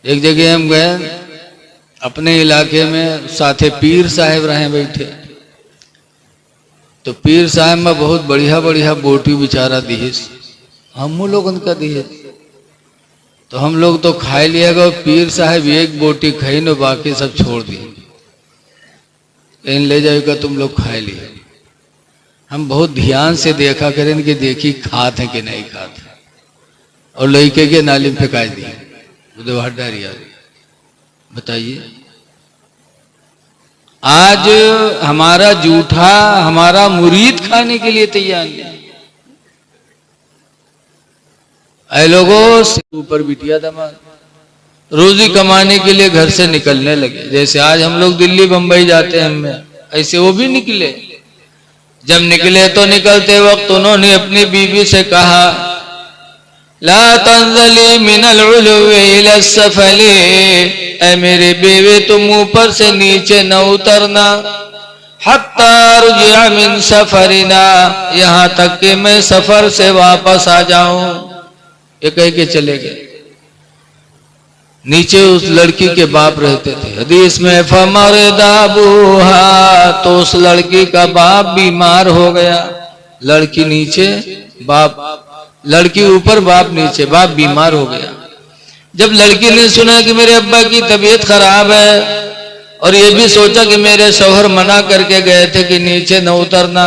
एक जगह हम गए, अपने इलाके में साथे पीर साहब रहे बैठे, तो पीर साहब में बहुत बढ़िया बढ़िया बोटी बेचारा दिए, हम लोग उनका दिए, तो हम लोग तो खाए लिया गए। पीर साहब एक बोटी खाई न, बाकी सब छोड़ दिए, इन ले जाएगा तुम लोग खाए लिए। हम बहुत ध्यान से देखा करें कि देखी खाते हैं कि नहीं खाते, और लड़के के नाली में फेंका दिए, डारिया। बताइए, आज हमारा जूठा हमारा मुरीद खाने के लिए तैयार नहीं। ऐ लोगों से ऊपर बिटिया दमाद रोजी कमाने के लिए घर से निकलने लगे। जैसे आज हम लोग दिल्ली बंबई जाते हैं, हमें ऐसे वो भी निकले। जब निकले तो निकलते वक्त उन्होंने अपनी बीवी से कहा, ला तंजली मिनल उलुवी इला सफली, ऐ मेरी बीवी तुम ऊपर से नीचे न उतरना, हत्ता रुजिअ मिन सफरिना, यहाँ तक कि मैं सफर से वापस आ जाऊं। ये कह के चले गए। नीचे उस लड़की के बाप रहते थे। हदीस में फमरदा अबूहा, तो उस लड़की का बाप बीमार हो गया। लड़की नीचे बाप, लड़की ऊपर बाप नीचे, बाप बीमार हो गया। जब लड़की ने सुना कि मेरे अब्बा की तबीयत खराब है, और ये भी सोचा कि मेरे शौहर मना करके गए थे कि नीचे न उतरना,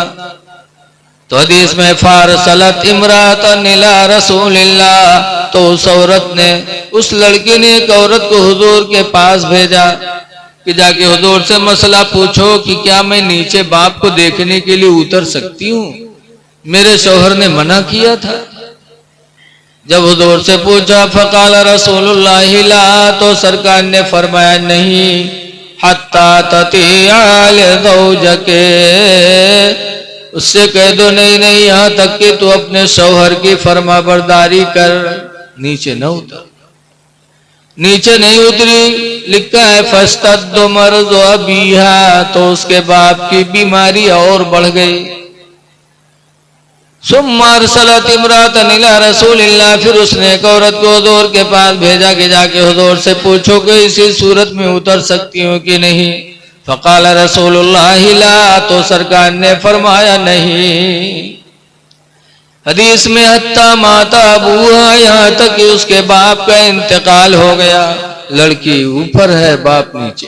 तो हदीस में फारसलत इमरातन इला रसूलिल्लाह, तो उस औरत ने, उस लड़की ने एक औरत को हुजूर के पास भेजा कि जाके हुजूर से मसला पूछो कि क्या मैं नीचे बाप को देखने के लिए उतर सकती हूँ, मेरे शौहर ने मना किया था। जब हुजूर से पूछा फकाल रसूलुल्लाह ला, तो सरकार ने फरमाया नहीं, हत्ता ततियाल ज़ौजके, उससे कह दो नहीं नहीं, यहां तक कि तू अपने शौहर की फरमाबरदारी कर, नीचे न उतर। नीचे नहीं उतरी, लिखा है फस्तद्दु मर्ज़ु अबीहा, तो उसके बाप की बीमारी और बढ़ गई। सुम्मा अरसलत इमरातन इला रसूलिल्लाह, फिर उसने एक औरत को हुजूर के पास भेजा कि जाके हुजूर से पूछो कि इसी सूरत में उतर सकती हूँ कि नहीं। फकाल रसूलुल्लाह ला, तो सरकार ने फरमाया नहीं। हदीस में हत्ता माता अबूहा, यहाँ तक कि उसके बाप का इंतकाल हो गया। लड़की ऊपर है, बाप नीचे,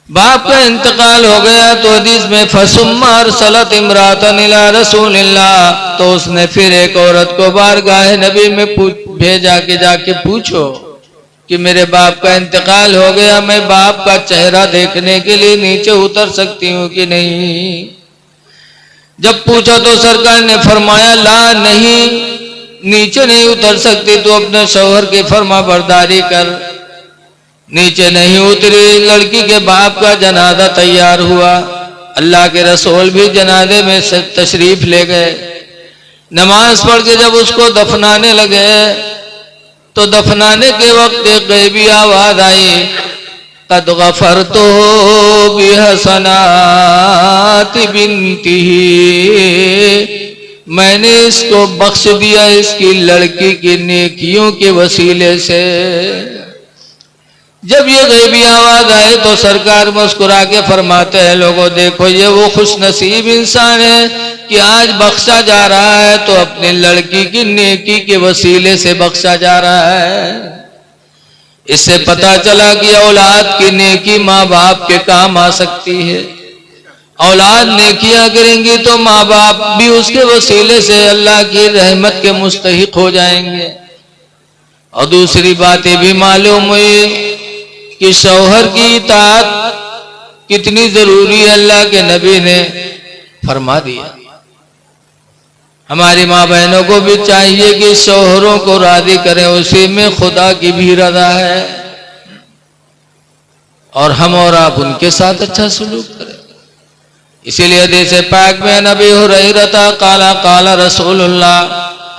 बाप का इंतकाल हो गया। तो हदीस में फसुम्मा अरसलत इमरातन इला रसूलिल्लाह, तो उसने फिर एक औरत को बारगाह नबी में भेजा कि जाके पूछो कि मेरे बाप का इंतकाल हो गया, मैं बाप का चेहरा देखने के लिए नीचे उतर सकती हूँ कि नहीं। जब पूछा तो सरकार ने फरमाया ला, नहीं, नीचे नहीं उतर सकती, तो अपने शौहर की फरमाबरदारी कर। नीचे नहीं उतरी। लड़की के बाप का जनाजा तैयार हुआ। अल्लाह के रसूल भी जनाजे में तशरीफ ले गए। नमाज पढ़ के जब उसको दफनाने लगे, तो दफनाने के वक्त एक गैबी आवाज आई, कद गफरतो बिहसनाति बिन्तिही, मैंने इसको बख्श दिया इसकी लड़की की नेकियों के वसीले से। जब ये गैबी आवाज आए तो सरकार मुस्कुरा के फरमाते हैं, लोगों देखो ये वो खुश नसीब इंसान है कि आज बख्शा जा रहा है तो अपनी लड़की की नेकी के वसीले से बख्शा जा रहा है। इससे पता चला कि औलाद की नेकी माँ बाप के काम आ सकती है। औलाद नेकियां करेंगी तो माँ बाप भी उसके वसीले से अल्लाह की रहमत के मुस्तहिक हो जाएंगे। और दूसरी बात ये भी मालूम हुई कि शौहर की इताअत कितनी जरूरी है, अल्लाह के नबी ने फरमा दिया। हमारी माँ बहनों को भी चाहिए कि शौहरों को राजी करें, उसी में खुदा की भी रजा है, और हम और आप उनके साथ अच्छा सलूक करें। इसीलिए हदीस पाक में नबी हुरैरा काला काला रसूलुल्लाह,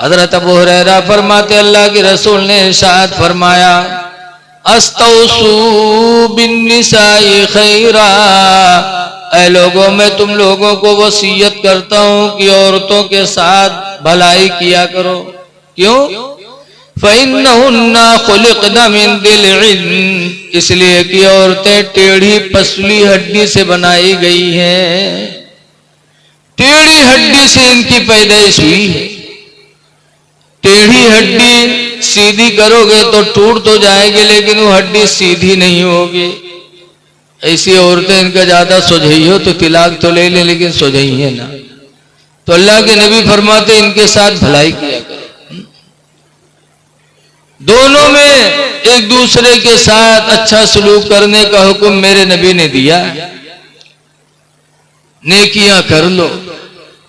हजरत अबू हुरैरा फरमाते अल्लाह के रसूल ने इरशाद फरमाया, अस्तौसू बिन्निसाई खैरा, ऐ लोगों मैं तुम लोगों को वसीयत करता हूं कि औरतों के साथ भलाई किया करो। क्यों? फ़इन्नहुन्ना खुलिक़ना मिन दिलइन, इसलिए कि औरतें टेढ़ी पसली हड्डी से बनाई गई हैं। टेढ़ी हड्डी से इनकी पैदाइश हुई है। टेढ़ी हड्डी सीधी करोगे तो टूट तो जाएगी, लेकिन वो हड्डी सीधी नहीं होगी। ऐसी औरतें इनका ज्यादा सुझई हो तो तिलाक तो ले ले, लेकिन सुझई है ना। तो अल्लाह के नबी फरमाते इनके साथ भलाई किया करो। दोनों में एक दूसरे के साथ अच्छा सलूक करने का हुक्म मेरे नबी ने दिया। नेकियां कर लो।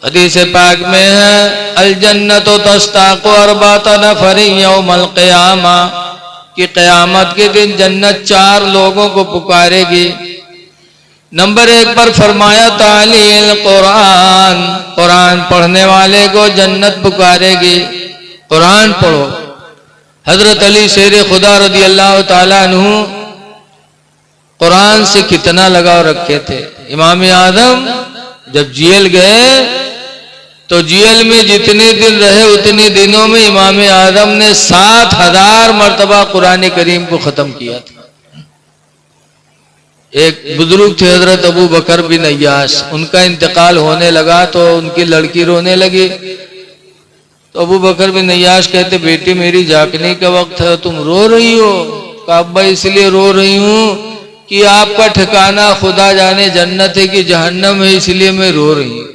हदीस पाक में है अल जन्नतो तस्ताक़ु अर्बाता नफ़रिन यौमल क़ियामा, कि क़यामत के दिन जन्नत 4 लोगों को पुकारेगी। नंबर 1 पर फरमाया तालील कुरान, कुरान पढ़ने वाले को जन्नत पुकारेगी। कुरान पढ़ो। हजरत अली शेर खुदा रदी अल्लाह ताला अन्हु कुरान से कितना लगाव रखे थे। इमाम आदम जब जेल गए तो जेल में जितने दिन रहे उतने दिनों में इमाम आदम ने 7000 मरतबा कुरान करीम को खत्म किया था। एक बुजुर्ग थे हजरत अबू बकर बिन अय्याश, उनका इंतकाल होने लगा तो उनकी लड़की रोने लगी। तो अबू बकर बिन अय्याश कहते बेटी मेरी जागने का वक्त है, तुम रो रही हो। काबा इसलिए रो रही हूं कि आपका ठिकाना खुदा जाने जन्नत है कि जहन्नम है, इसलिए मैं रो रही हूं।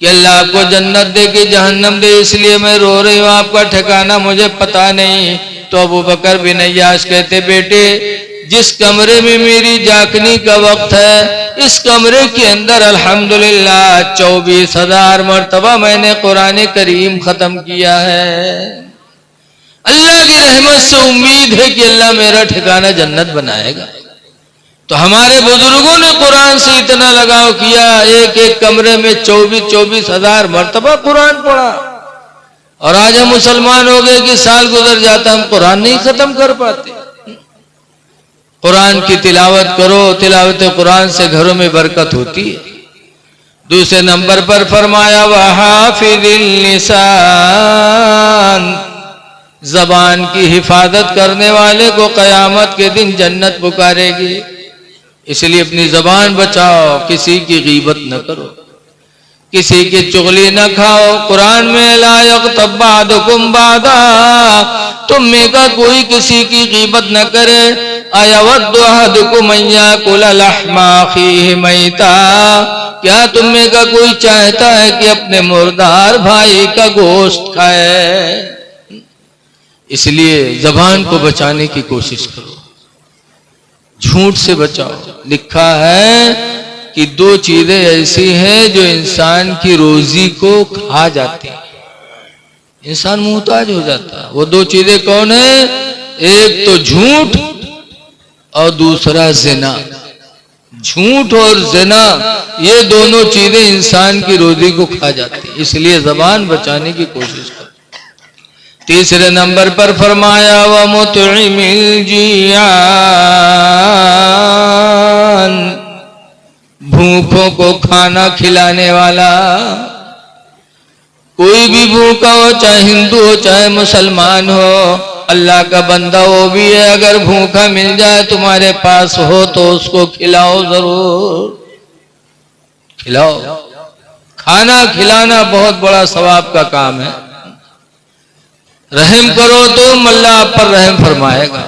कि अल्लाह आपको जन्नत दे कि जहन्नम दे, इसलिए मैं रो रही हूं। आपका ठिकाना मुझे पता नहीं। तो अबू बकर बिन अय्याश कहते बेटे जिस कमरे में मेरी जागने का वक्त है, इस कमरे के अंदर अल्हम्दुलिल्लाह 24,000 मरतबा मैंने कुरान करीम खत्म किया है। अल्लाह की रहमत से उम्मीद है कि अल्लाह मेरा ठिकाना जन्नत बनाएगा। तो हमारे बुजुर्गों ने कुरान से इतना लगाव किया, एक एक कमरे में 24,000 मरतबा कुरान पढ़ा। और आज हम मुसलमान हो गए कि साल गुजर जाता हम कुरान नहीं खत्म कर पाते। कुरान की तिलावत करो, तिलावत कुरान से घरों में बरकत होती है। दूसरे नंबर पर फरमाया वहाफिज़िल लिसान, जबान की हिफाजत करने वाले को कयामत के दिन जन्नत पुकारेगी। इसलिए अपनी जबान बचाओ, किसी की गीबत न करो, किसी की चुगली न खाओ। कुरान में ला यग़्तब बअदुकुम बअदा, तुम में का कोई किसी की गीबत न करे। अयवद्दु अहदुकुम अन याकुला लहमा अखीहि मैता, क्या तुम में का कोई चाहता है कि अपने मुर्दार भाई का गोश्त खाए। इसलिए जबान को बचाने की कोशिश करो, झूठ से बचाओ। लिखा है कि 2 चीजें ऐसी हैं जो इंसान की रोजी को खा जाती हैं, इंसान मुहताज हो जाता है। वो 2 चीजें कौन है? एक तो झूठ और दूसरा ज़िना। झूठ और ज़िना ये दोनों चीजें इंसान की रोजी को खा जाती है, इसलिए जबान बचाने की कोशिश करो। तीसरे नंबर पर फरमाया व मुतइमिल जियान, भूखों को खाना खिलाने वाला। कोई भी भूखा हो, चाहे हिंदू हो चाहे मुसलमान हो, अल्लाह का बंदा वो भी है, अगर भूखा मिल जाए तुम्हारे पास हो तो उसको खिलाओ, जरूर खिलाओ। खाना खिलाना बहुत बड़ा सवाब का काम है। रहम करो तो अल्लाह आप पर रहम फरमाएगा,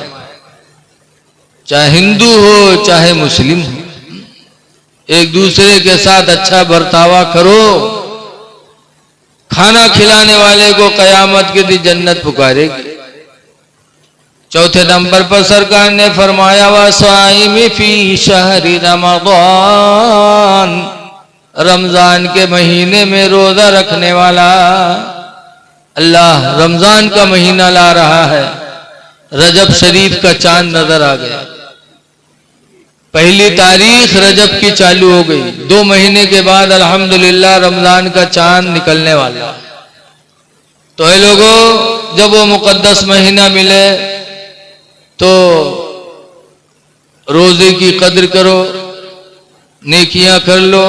चाहे हिंदू हो चाहे मुस्लिम हो। एक दूसरे के साथ अच्छा बर्तावा करो। खाना खिलाने वाले को कयामत के दिन जन्नत पुकारेगी। चौथे नंबर पर सरकार ने फरमाया वसाइमी फी शहरी रमज़ान, रमजान के महीने में रोजा रखने वाला। अल्लाह रमजान का महीना ला रहा है, रजब शरीफ का चांद नजर आ गया। 1 तारीख रजब की चालू हो गई, 2 महीने के बाद अल्हम्दुलिल्लाह रमजान का चांद निकलने वाला। तो ये लोगों, जब वो मुकद्दस महीना मिले तो रोजे की कद्र करो, नेकियां कर लो।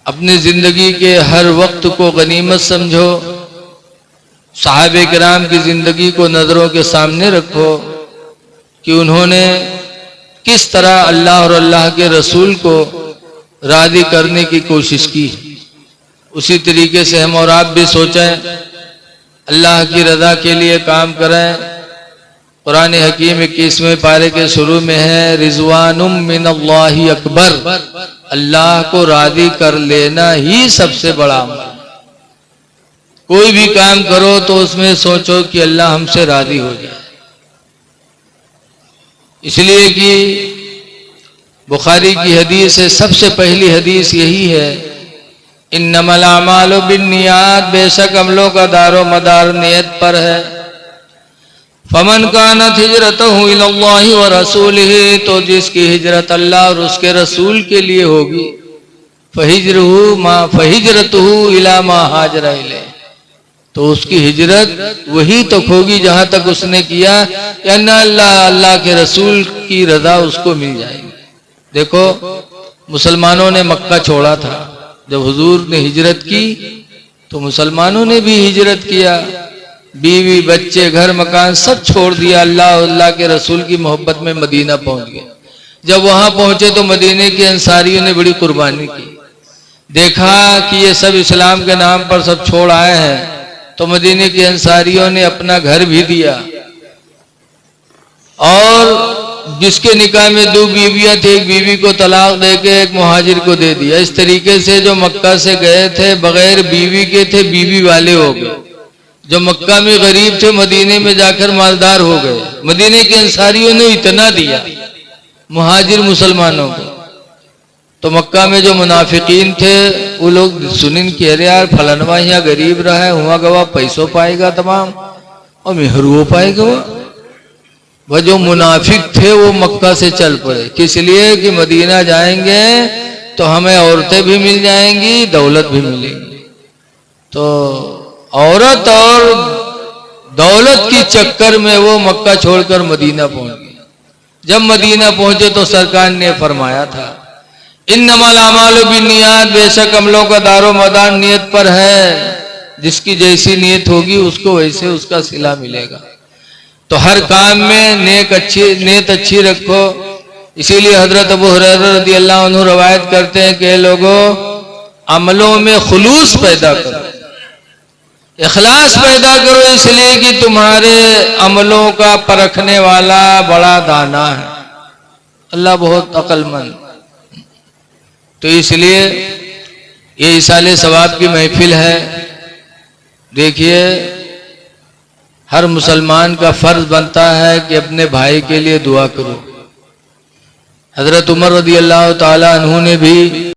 अपनी ज़िंदगी के हर वक्त को गनीमत समझो, सहाबे किराम की ज़िंदगी को नज़रों के सामने रखो कि उन्होंने किस तरह अल्लाह और अल्लाह के रसूल को राज़ी करने की कोशिश की। उसी तरीके से हम और आप भी सोचें, अल्लाह की रज़ा के लिए काम करें। कुरान हकीम 21वें पारे के शुरू में है, रिज़वानुम मिनल्लाहि अकबर, अल्लाह को राज़ी कर लेना ही सबसे बड़ा अमल। कोई भी काम करो तो उसमें सोचो कि अल्लाह हमसे राज़ी हो जाए। इसलिए कि बुखारी की हदीस है, सबसे पहली हदीस यही है, इन्नमल अमालु बिन्नियात, बेशक अमलों का दारो मदार नियत पर है। फमन कानत हिजरतहु इलल्लाहि व रसूलिही, तो जिसकी हिजरत अल्लाह और उसके रसूल के लिए होगी, फहिजरतहु इला मा हाजरा इलैह, तो उसकी हिजरत वही तक होगी जहां तक उसने किया, यानी अल्लाह के रसूल की रजा उसको मिल जाएगी। देखो, मुसलमानों ने मक्का छोड़ा था, जब हुजूर ने हिजरत की तो मुसलमानों ने भी हिजरत किया, बीवी बच्चे घर मकान सब छोड़ दिया, अल्लाह के रसूल की मोहब्बत में मदीना पहुंच गए। जब वहां पहुंचे तो मदीने के अंसारियों ने बड़ी कुर्बानी की। देखा कि ये सब इस्लाम के नाम पर सब छोड़ आए हैं, तो मदीने के अंसारियों ने अपना घर भी दिया, और जिसके निकाह में 2 बीवियां थी, एक बीवी को तलाक देके एक मुहाजिर को दे दिया। इस तरीके से जो मक्का से गए थे बगैर बीवी के थे, बीवी वाले हो गए। जो मक्का में गरीब थे मदीने में जाकर मालदार हो गए। मदीने के अंसारियों ने इतना दिया मुहाजिर मुसलमानों को। तो मक्का में जो मुनाफिकीन थे वो लोग सुनिन कि अरे यार फलनवा यहाँ गरीब रहा है, हुआ गवा पैसों पाएगा तमाम और मेहरू पाएगा। वह जो मुनाफिक थे वो मक्का से चल पड़े, किस लिए कि मदीना जाएंगे तो हमें औरतें भी मिल जाएंगी, दौलत भी मिलेगी। तो औरत और दौलत की चक्कर में वो मक्का छोड़कर मदीना पहुंच गए। जब मदीना पहुंचे तो सरकार ने फरमाया था, इन्नमल अमालु बिन्नियात, बेशक अमलों का दारो मदार नियत पर है। जिसकी जैसी नियत होगी उसको वैसे उसका सिला मिलेगा। तो हर काम में नियत अच्छी रखो। इसीलिए हजरत अबू हुरैरा रज़ियल्लाहु अन्हु रवायत करते हैं कि लोगों, अमलों में खुलूस पैदा करो, इखलास पैदा करो, इसलिए कि तुम्हारे अमलों का परखने वाला बड़ा दाना है, अल्लाह बहुत अक्लमंद। तो इसलिए ये इसाले सवाब की महफिल है। देखिए, हर मुसलमान का फर्ज बनता है कि अपने भाई के लिए दुआ करो। हजरत उमर रज़ियल्लाहु ताला अन्हु ने भी